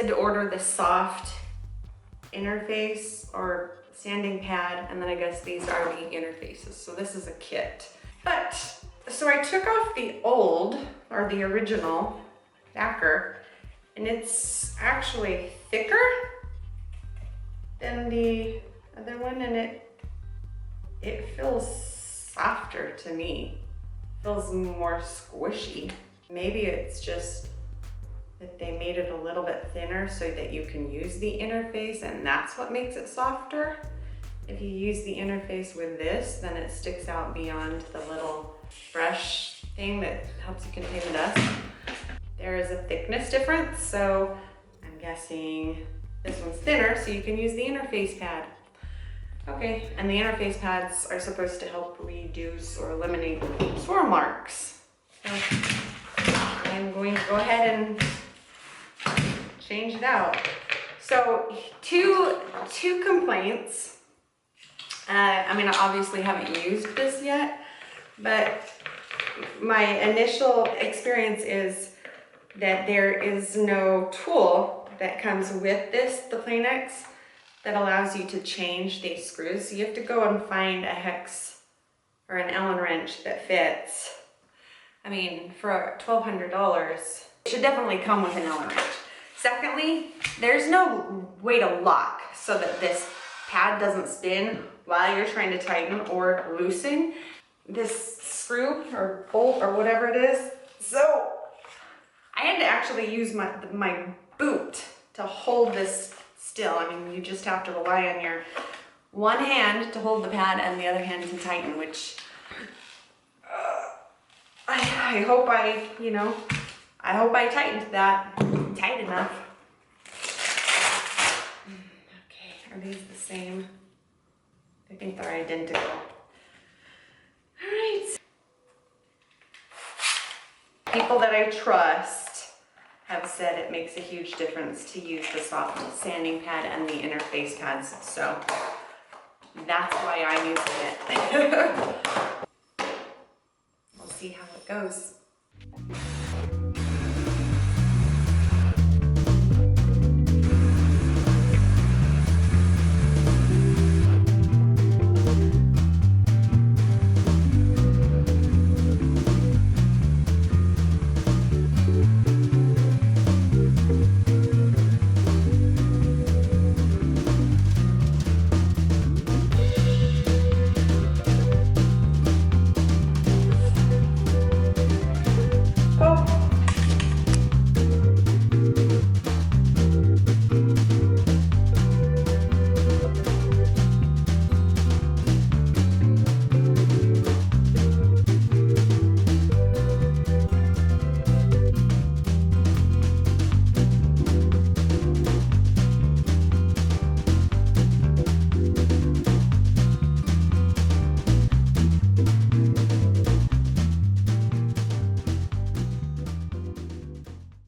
said to order the soft interface or sanding pad, and then I guess these are the interfaces. So this is a kit. But, so I took off the old, or the original backer, and it's actually thicker than the other one, and it feels softer to me. It feels more squishy. Maybe it's just that they made it a little bit thinner so that you can use the interface, and that's what makes it softer. If you use the interface with this, then it sticks out beyond the little brush thing that helps you contain the dust. There is a thickness difference, so I'm guessing this one's thinner, so you can use the interface pad. Okay, and the interface pads are supposed to help reduce or eliminate swirl marks. So I'm going to go ahead and change it out. So two complaints. I mean, I obviously haven't used this yet, but my initial experience is that there is no tool that comes with this, the Planex, that allows you to change these screws. So you have to go and find a hex or an Allen wrench that fits. I mean, for $1,200, it should definitely come with an Allen wrench. Secondly, there's no way to lock so that this pad doesn't spin while you're trying to tighten or loosen this screw or bolt or whatever it is. So I had to actually use my boot to hold this still. I mean, you just have to rely on your one hand to hold the pad and the other hand to tighten, which I hope I tightened that tight enough. Okay, are these the same? I think they're identical. All right. People that I trust have said it makes a huge difference to use the soft sanding pad and the interface pads, so that's why I'm using it. We'll see how it goes.